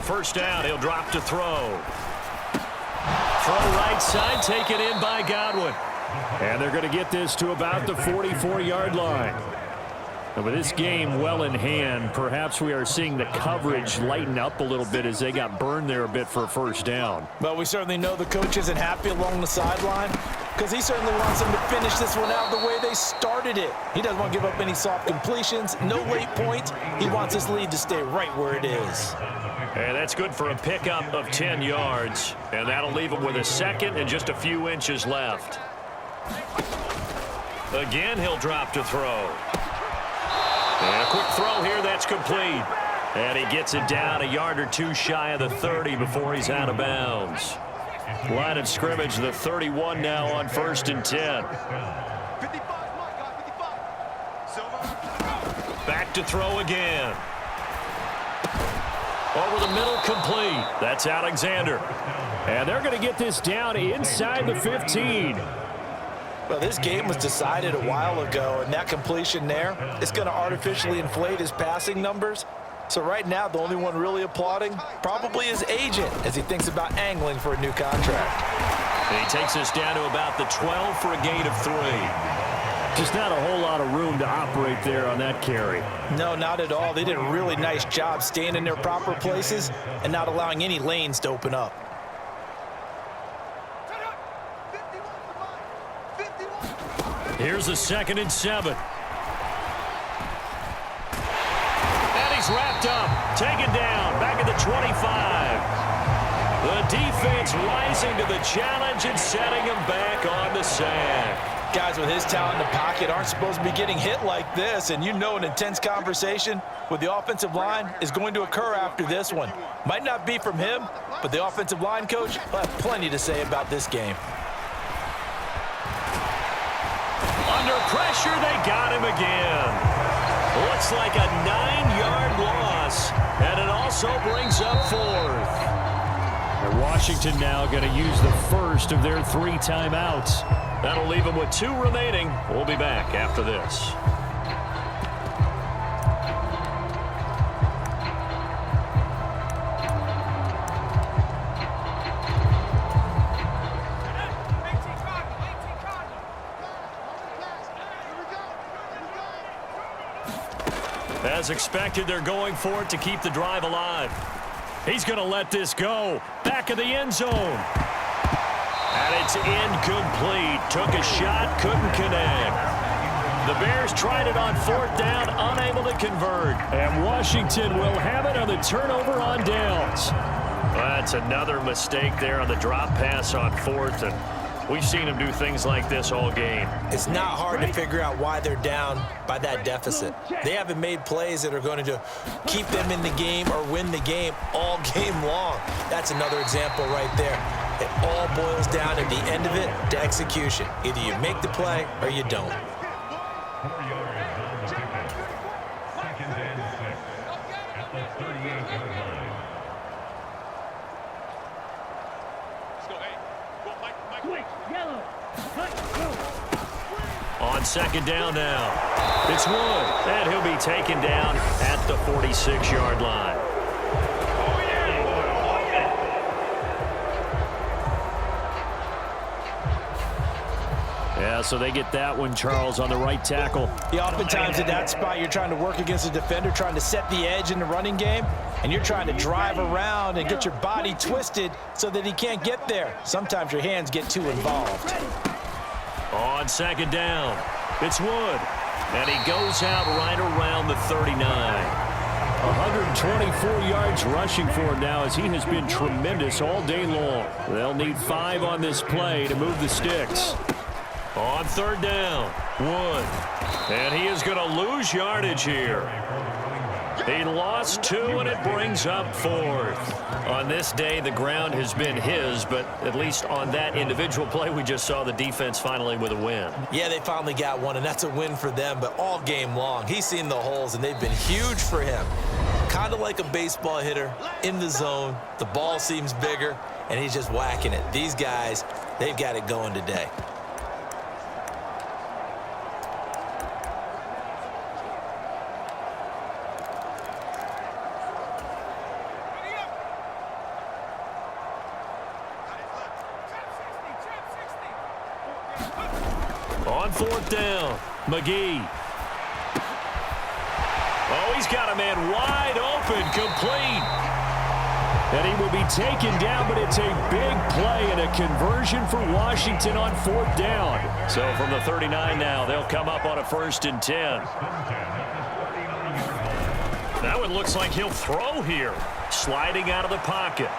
On first down, he'll drop to throw. Throw right side, taken in by Godwin. And they're going to get this to about the 44-yard line. And with this game well in hand, perhaps we are seeing the coverage lighten up a little bit as they got burned there a bit for a first down. Well, we certainly know the coach isn't happy along the sideline because he certainly wants them to finish this one out the way they started it. He doesn't want to give up any soft completions, no late points. He wants his lead to stay right where it is. And that's good for a pickup of 10 yards. And that'll leave him with a second and just a few inches left. Again, he'll drop to throw. And a quick throw here, that's complete. And he gets it down a yard or two shy of the 30 before he's out of bounds. Line of scrimmage, the 31 now on 1st and 10. Back to throw again. Over the middle, complete. That's Alexander. And they're going to get this down inside the 15. Well, this game was decided a while ago, and that completion there is going to artificially inflate his passing numbers. So right now, the only one really applauding probably his agent as he thinks about angling for a new contract. And he takes us down to about the 12 for a gain of 3. Just not a whole lot of room to operate there on that carry. No, not at all. They did a really nice job staying in their proper places and not allowing any lanes to open up. Here's a 2nd and 7. And he's wrapped up, taken down, back at the 25. The defense rising to the challenge and setting him back on the sack. Guys with his talent in the pocket aren't supposed to be getting hit like this, and you know an intense conversation with the offensive line is going to occur after this one. Might not be from him, but the offensive line coach will have plenty to say about this game. Under pressure, they got him again. Looks like a 9-yard loss, and it also brings up 4th. And Washington now going to use the first of their 3 timeouts. That'll leave them with 2 remaining. We'll be back after this. As expected, they're going for it to keep the drive alive. He's going to let this go. Back of the end zone. And it's incomplete. Took a shot, couldn't connect. The Bears tried it on 4th down, unable to convert. And Washington will have it on the turnover on downs. That's another mistake there on the drop pass on 4th. And we've seen him do things like this all game. It's not hard to figure out why they're down by that deficit. They haven't made plays that are going to keep them in the game or win the game all game long. That's another example right there. It all boils down at the end of it to execution. Either you make the play or you don't. On 2nd down now, it's Wood, and he'll be taken down at the 46-yard line. Yeah, so they get that one, Charles, on the right tackle. Yeah, oftentimes in that spot, you're trying to work against a defender, trying to set the edge in the running game, and you're trying to drive around and get your body twisted so that he can't get there. Sometimes your hands get too involved. On 2nd down, it's Wood, and he goes out right around the 39. 124 yards rushing for him now as he has been tremendous all day long. They'll need 5 on this play to move the sticks. On 3rd down, Wood, and he is going to lose yardage here. He lost 2, and it brings up 4th. On this day, the ground has been his, but at least on that individual play, we just saw the defense finally with a win. Yeah, they finally got one, and that's a win for them, but all game long, he's seen the holes, and they've been huge for him. Kind of like a baseball hitter in the zone. The ball seems bigger, and he's just whacking it. These guys, they've got it going today. On fourth down, McGee. Oh, he's got a man wide open, complete. And he will be taken down, but it's a big play and a conversion for Washington on fourth down. So from the 39 now, they'll come up on a 1st and 10. That one looks like he'll throw here. Sliding out of the pocket.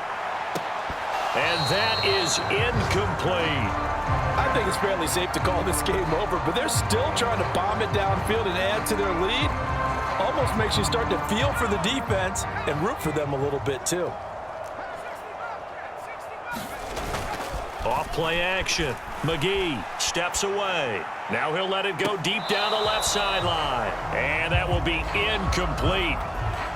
And that is incomplete. I think it's fairly safe to call this game over, but they're still trying to bomb it downfield and add to their lead. Almost makes you start to feel for the defense and root for them a little bit too. Off play action. McGee steps away. Now he'll let it go deep down the left sideline. And that will be incomplete.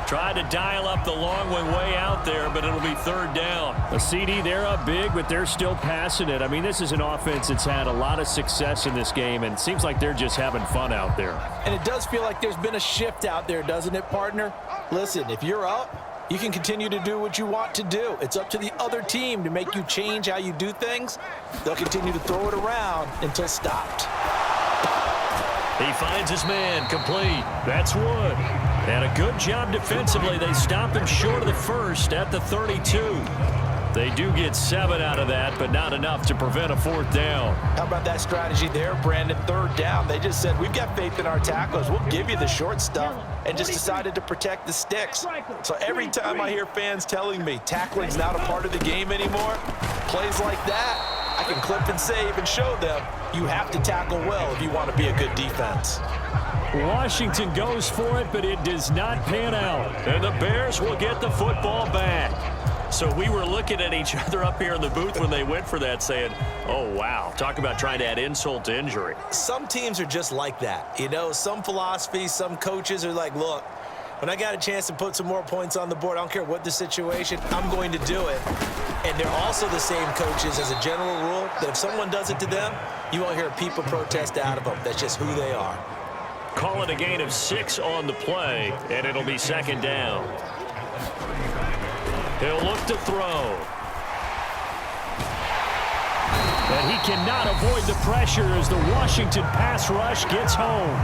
Tried to dial up the long one way out there, but it'll be 3rd down. A CD, they're up big, but they're still passing it. I mean, this is an offense that's had a lot of success in this game, and it seems like they're just having fun out there. And it does feel like there's been a shift out there, doesn't it, partner? Listen, if you're up, you can continue to do what you want to do. It's up to the other team to make you change how you do things. They'll continue to throw it around until stopped. He finds his man, complete. That's Wood. And a good job defensively. They stop him short of the first at the 32. They do get 7 out of that, but not enough to prevent a 4th down. How about that strategy there, Brandon? 3rd down. They just said, we've got faith in our tacklers. We'll give you the short stuff, and just decided to protect the sticks. So every time I hear fans telling me tackling's not a part of the game anymore, plays like that, I can clip and save and show them you have to tackle well if you want to be a good defense. Washington goes for it, but it does not pan out. And the Bears will get the football back. So we were looking at each other up here in the booth when they went for that saying, oh, wow, talk about trying to add insult to injury. Some teams are just like that. You know, some philosophies, some coaches are like, look, when I got a chance to put some more points on the board, I don't care what the situation, I'm going to do it. And they're also the same coaches as a general rule that if someone does it to them, you won't hear people protest out of them. That's just who they are. Call it a gain of 6 on the play, and it'll be 2nd down. He'll look to throw. And he cannot avoid the pressure as the Washington pass rush gets home.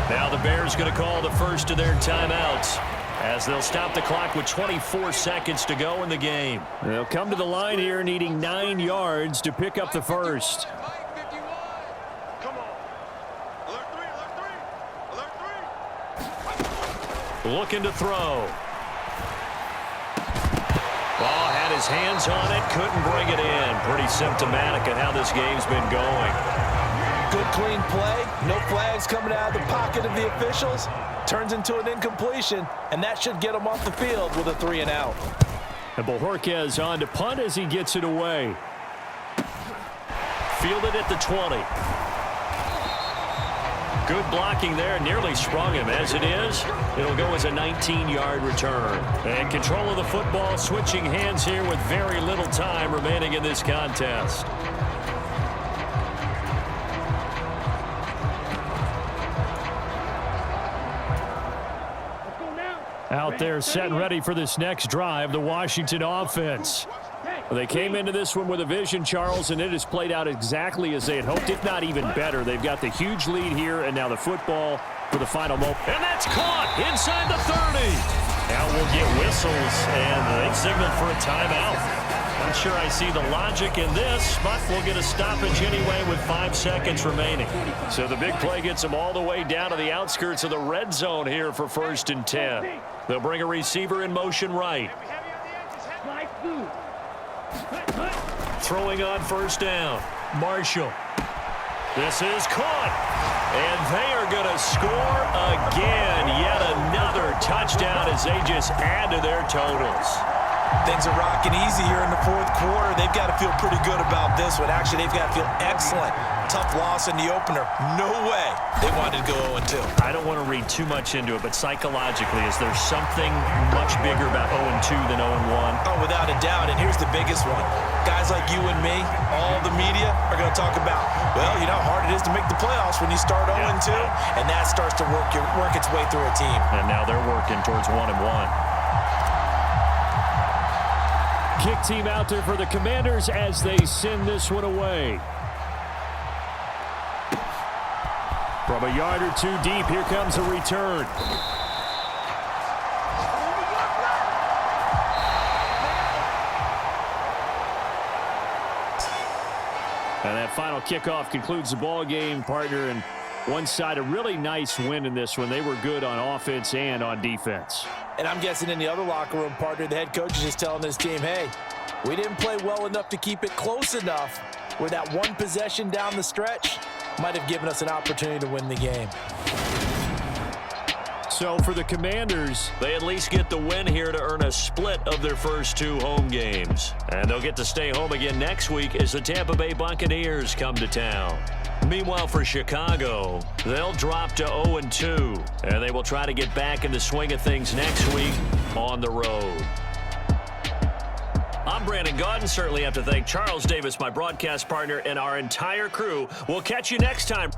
Now the Bears going to call the first of their timeouts as they'll stop the clock with 24 seconds to go in the game. They'll come to the line here needing 9 yards to pick up the first. Looking to throw. Ball had his hands on it, couldn't bring it in. Pretty symptomatic of how this game's been going. Good clean play, no flags coming out of the pocket of the officials. Turns into an incompletion, and that should get him off the field with a 3 and out. And Bojorquez on to punt as he gets it away. Fielded at the 20. Good blocking there, nearly sprung him. As it is, it'll go as a 19-yard return. And control of the football, switching hands here with very little time remaining in this contest. Out there set and ready for this next drive, the Washington offense. They came into this one with a vision, Charles, and it has played out exactly as they had hoped, if not even better. They've got the huge lead here, and now the football for the final moment. And that's caught inside the 30. Now we'll get whistles, and they signal for a timeout. Not sure I see the logic in this, but we'll get a stoppage anyway with 5 seconds remaining. So the big play gets them all the way down to the outskirts of the red zone here for 1st and 10. They'll bring a receiver in motion right. Throwing on 1st down. Marshall. This is caught. And they are going to score again. Yet another touchdown as they just add to their totals. Things are rocking easy here in the 4th quarter. They've got to feel pretty good about this one. Actually, they've got to feel excellent. Tough loss in the opener. No way they wanted to go 0-2. I don't want to read too much into it, but psychologically, is there something much bigger about 0-2 than 0-1? Oh, without a doubt. And here's the biggest one. Guys like you and me, all the media, are going to talk about, well, you know how hard it is to make the playoffs when you start 0-2, and that starts to work its way through a team. And now they're working towards 1-1. Kick team out there for the Commanders as they send this one away. From a yard or two deep, here comes a return. And that final kickoff concludes the ball game, partner. And one side, a really nice win in this one. They were good on offense and on defense. And I'm guessing in the other locker room, partner, the head coach is just telling this team, hey, we didn't play well enough to keep it close enough where that one possession down the stretch might have given us an opportunity to win the game. So for the Commanders, they at least get the win here to earn a split of their first 2 home games. And they'll get to stay home again next week as the Tampa Bay Buccaneers come to town. Meanwhile, for Chicago, they'll drop to 0-2, and they will try to get back in the swing of things next week on the road. I'm Brandon Gaudin. Certainly have to thank Charles Davis, my broadcast partner, and our entire crew. We'll catch you next time.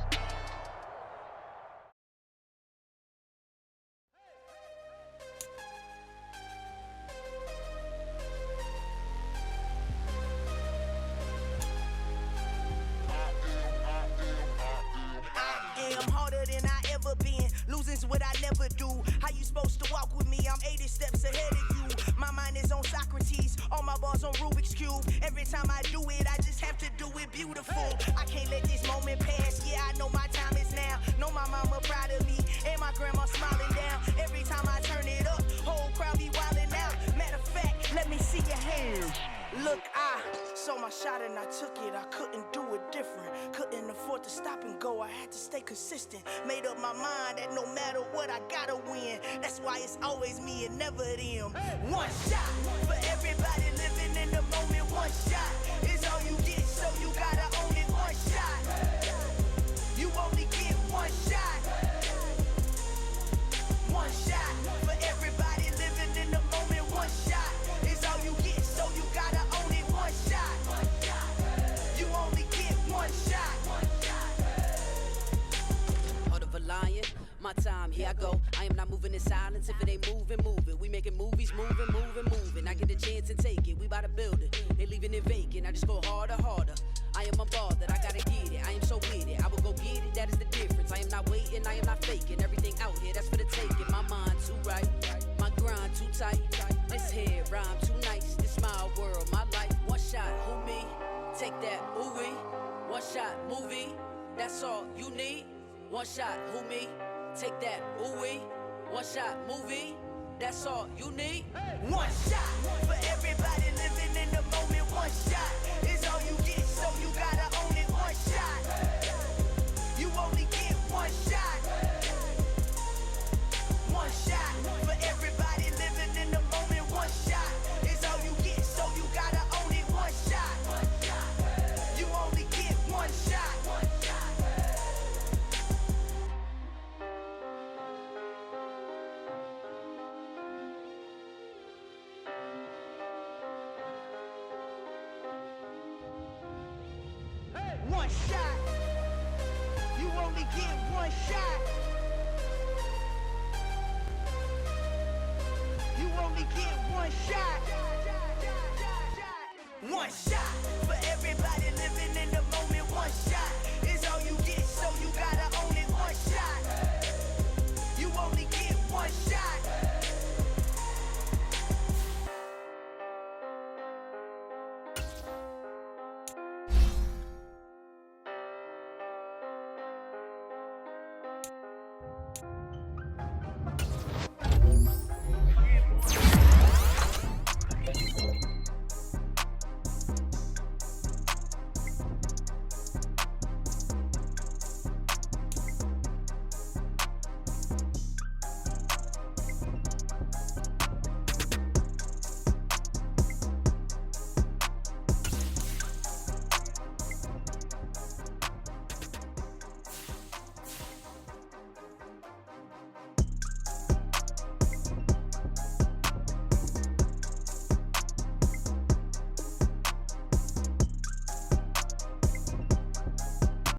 Losing's what I never do. How you supposed to walk with me? I'm 80 steps ahead of you. My mind is on Socrates, all my balls on Rubik's Cube. Every time I do it, I just have to do it beautiful. I can't let this moment pass. Yeah, I know my time is now. Know my mama proud of me, and my grandma smiling down. Every time I turn it up, whole crowd be wildin' out. Matter of fact, let me see your hands. Look, I saw my shot and I took it. I couldn't do it different. Couldn't afford to stop and go. I had to stay consistent. Made up my mind that no matter what, I gotta win. That's why it's always me and never them. One shot for everybody living in the moment. One shot is all you get, so you gotta own it. One shot. You only get one shot. One shot for everybody living in the moment. One shot is all you get, so you gotta own it. One shot. You only get one shot. Heart of a lion, my time, here I go. I am not moving in silence. If it ain't moving, move it. We making movies, moving. I get a chance and take it. We bout to build it. They leaving it vacant. I just go harder. I am unbothered. I gotta get it. I am so with it. I will go get it. That is the difference. I am not waiting. I am not faking. Everything out here, that's for the taking. My mind too right. My grind too tight. This head rhyme too nice. This my world, my life. One shot, who me? Take that, ooh-wee. One shot, movie. That's all you need. One shot, who me? Take that, ooh-wee. One shot, movie. That's all you need. One shot for everybody living in the moment. One shot is all you get, so you gotta own it. One shot. You only get one shot. One shot for everybody living in the moment. One shot is all you get, so you gotta own it. One shot. You only get one shot. One shot. You only get one shot. You only get one shot. One shot for everybody living in the moment.